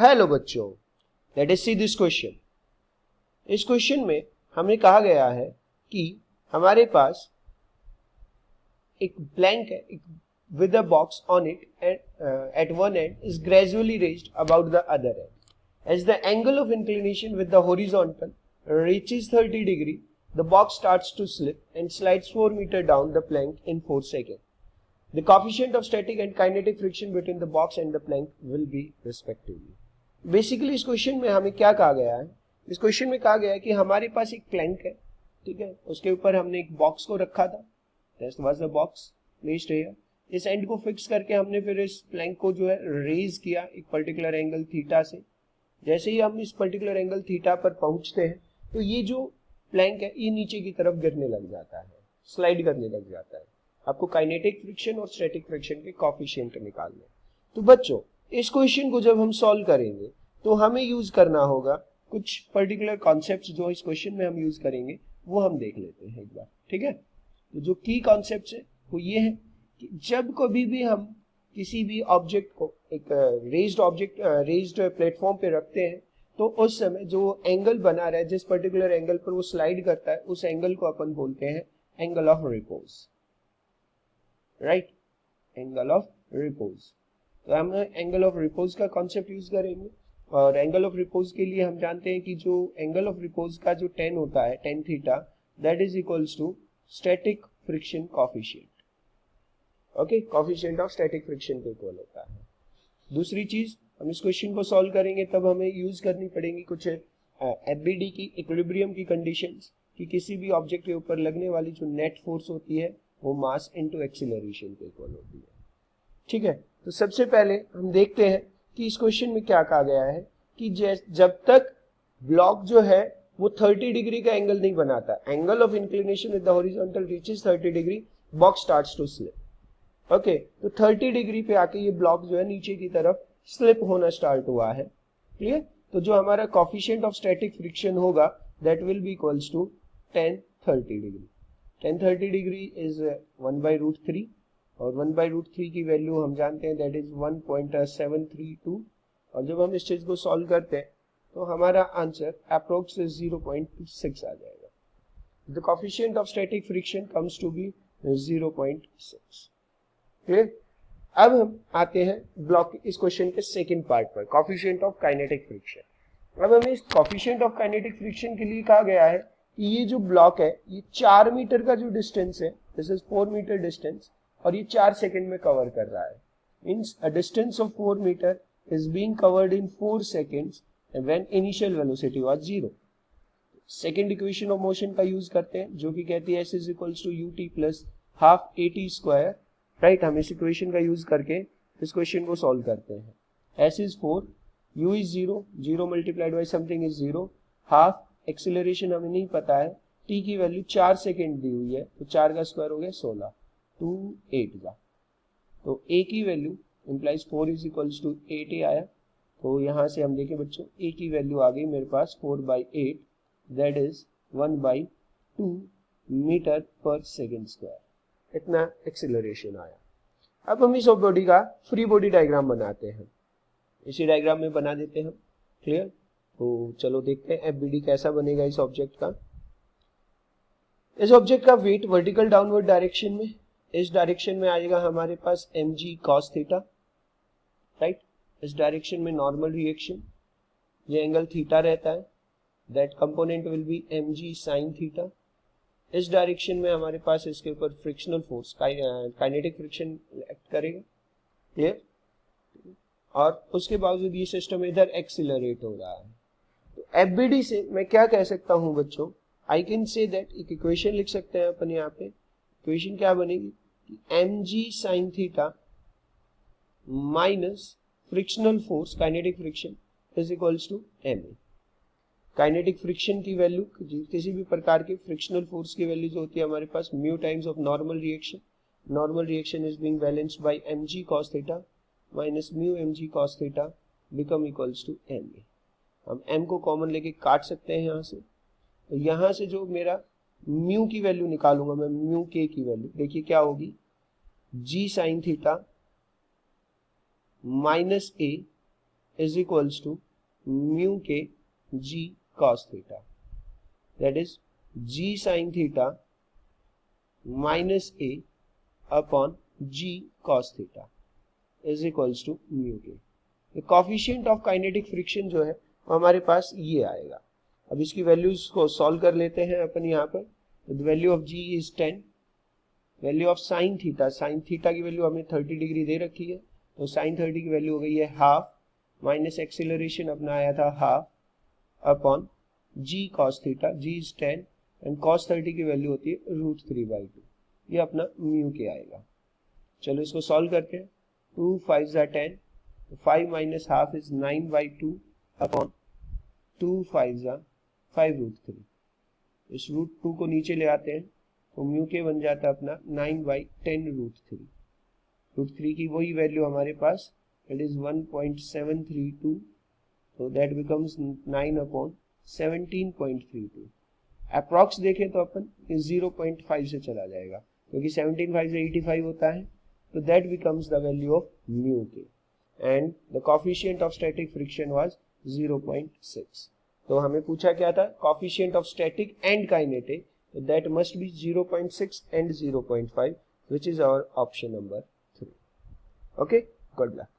Hello बच्चों, let us see this question. इस question में हमें कहा गया है कि हमारे पास एक ब्लैंक है with a box on it and at one end is gradually raised about the other end. As the angle of inclination with the horizontal reaches 30 degree, the box starts to slip and slides 4 meter down the plank in 4 seconds. The coefficient of static and kinetic friction between the box and the plank will be respectively. Basically इस question में हमें क्या कहा गया है? इस question में कहा गया है कि हमारे पास एक प्लैंक है, ठीक है, उसके ऊपर हमने एक बॉक्स को रखा था, that was the box placed here. इस एंड को फिक्स करके हमने फिर इस प्लैंक को जो है रेज किया एक पर्टिकुलर एंगल थीटा से। जैसे ही हम इस पर्टिकुलर एंगल थीटा पर पहुंचते हैं तो ये जो प्लैंक है ये नीचे की तरफ गिरने लग जाता है, स्लाइड करने लग जाता है। आपको काइनेटिक फ्रिक्शन और स्टैटिक फ्रिक्शन के कोएफिशिएंट निकालने। तो बच्चों, इस क्वेश्चन को जब हम सॉल्व करेंगे तो हमें यूज करना होगा कुछ पर्टिकुलर कॉन्सेप्ट्स जो इस क्वेश्चन में हम यूज करेंगे वो हम देख लेते हैं एक बार, ठीक है। तो जो की कॉन्सेप्ट्स है वो ये है कि जब कभी भी हम किसी भी ऑब्जेक्ट को एक रेज्ड प्लेटफॉर्म पे रखते हैं तो उस समय जो एंगल बना रहा है, जिस पर्टिकुलर एंगल पर वो स्लाइड करता है, उस एंगल को अपन बोलते हैं angle of repose, right, angle of repose. तो हम एंगल ऑफ रिपोज का कॉन्सेप्ट यूज करेंगे और एंगल ऑफ रिपोज के लिए हम जानते हैं कि जो एंगल ऑफ रिपोज का जो tan होता है, tan theta, that is equals to static friction coefficient. Okay, coefficient of static friction के इक्वल होता है। दूसरी चीज, हम इस क्वेश्चन को सॉल्व करेंगे तब हमें यूज करनी पड़ेगी कुछ एफबीडी की, इक्विलिब्रियम की कंडीशंस, कि किसी भी ऑब्जेक्ट के ऊपर लगने वाली जो नेट फोर्स होती है वो मास इनटू एक्सीलरेशन के इक्वल होती है, ठीक है। तो सबसे पहले हम देखते हैं कि इस क्वेश्चन में क्या कहा गया है कि जब तक ब्लॉक जो है वो 30 डिग्री का एंगल नहीं बनाता, angle of inclination with the horizontal reaches 30 degree, box starts to slip. Okay, तो 30 डिग्री पे आके ये ब्लॉक जो है नीचे की तरफ स्लिप होना स्टार्ट हुआ है, क्लियर। तो जो हमारा कोएफिशिएंट ऑफ स्टैटिक फ्रिक्शन होगा that will be equals to tan 30 degree. tan 30 degree is 1/√3 और 1/√3 की वैल्यू हम जानते हैं दैट इज 1.732। और जब हम इस चीज को सॉल्व करते हैं तो हमारा आंसर अप्रोक्स 0.6 आ जाएगा। The coefficient of static friction comes to be 0.6। Clear. अब हम आते हैं ब्लॉक इस क्वेश्चन के सेकंड पार्ट पर, कोएफिशिएंट ऑफ काइनेटिक फ्रिक्शन। अब हमें इस कोएफिशिएंट ऑफ काइनेटिक फ्रिक्शन के लिए कहा गया है कि ये जो ब्लॉक है ये 4 मीटर का जो डिस्टेंस है, दिस इज 4 मीटर डिस्टेंस, और ये 4 सेकंड में कवर कर रहा है। Means a distance of 4 metre is being covered in 4 seconds when initial velocity was 0। Second equation of motion का यूज करते हैं जो कि कहती है s is equals to ut plus half at square, right. हम इस इक्वेशन का यूज करके इस क्वेश्चन को सॉल्व करते हैं। s is 4, u is 0, 0 multiplied by something is 0, half acceleration हमें नहीं पता है, t की वैल्यू 4 सेकंड दी हुई है तो 4 का स्क्वायर हो गया 16, 2 8 का, तो a की value implies 4 is equals to 8 आया। तो यहां से हम देखें बच्चों, a की वैल्यू आ गई मेरे पास 4/8, दैट इज 1/2 मीटर पर सेकेंड स्क्वायर, इतना एक्सीलरेशन आया। अब हम इस बॉडी का फ्री बॉडी डायग्राम बनाते हैं, इसी डायग्राम में बना देते हैं, क्लियर। तो चलो देखते हैं एफबीडी कैसा बनेगा इस ऑब्जेक्ट का। इस ऑब्जेक्ट का वेट वर्टिकल डाउनवर्ड डायरेक्शन में, इस डायरेक्शन में आएगा हमारे पास mg cos थीटा, राइट। इस डायरेक्शन में नॉर्मल रिएक्शन, ये एंगल थीटा रहता है, that component will be mg sin theta. इस डायरेक्शन में हमारे पास इसके ऊपर frictional force, kinetic friction act करेगा, क्लियर। और उसके बावजूद ये सिस्टम इधर एक्सीलरेट हो रहा है। तो एफबीडी से मैं क्या कह सकता हूं बच्चों, आई कैन से दैट, एक इक्वेशन लिख सकते हैं अपन यहाँ पे। इक्वेशन क्या बनेगी, mg sin theta minus frictional force, kinetic friction, is equals to ma। Kinetic friction की वैल्यू, किसी भी प्रकार के फ्रिक्शनल फोर्स की वैल्यू जो होती है हमारे पास mu times of normal reaction, normal reaction is being balanced by mg cos theta minus mu mg cos theta become equals to ma। हम m को कॉमन लेके काट सकते हैं यहाँ से, तो यहाँ से जो मेरा म्यू की वैल्यू निकालूंगा मैं, म्यू k की वैल्यू देखिए क्या होगी, g sin theta minus a is equals to mu k g cos theta, that is g sin theta minus a upon g cos theta is equals to mu k. The coefficient of kinetic friction जो है वो हमारे पास ये आएगा. अब इसकी values को solve कर लेते हैं अपन यहाँ पर. The value of g is 10, value of sine theta की वैल्यू हमें 30 डिग्री दे रखी है, तो साइन 30 की वैल्यू हो गई है हाफ, माइनस एक्सीलरेशन अपना आया था half upon g cos theta, g is 10 and cos 30 की वैल्यू होती है √3/2. ये अपना म्यू के आएगा. चलो इसको सॉल्व करते हैं. 2 5 10, 5 माइनस हाफ इज 9/2 अपॉन 2 5 5√3. इस √2 को नीचे ले आते हैं तो म्यू के बन जाता है अपना 9/10√3. √3 की वही वैल्यू हमारे पास, it is 1.732, so that becomes 9/17.32. Approx देखें तो अपन 0.5 से चला जाएगा क्योंकि 17.5 से 85 होता है, तो that becomes the value of mu k and the coefficient of static friction was 0.6. तो हमें पूछा क्या था, coefficient of static and kinetic, so that must be 0.6 and 0.5, which is our option number 3. Okay, good luck.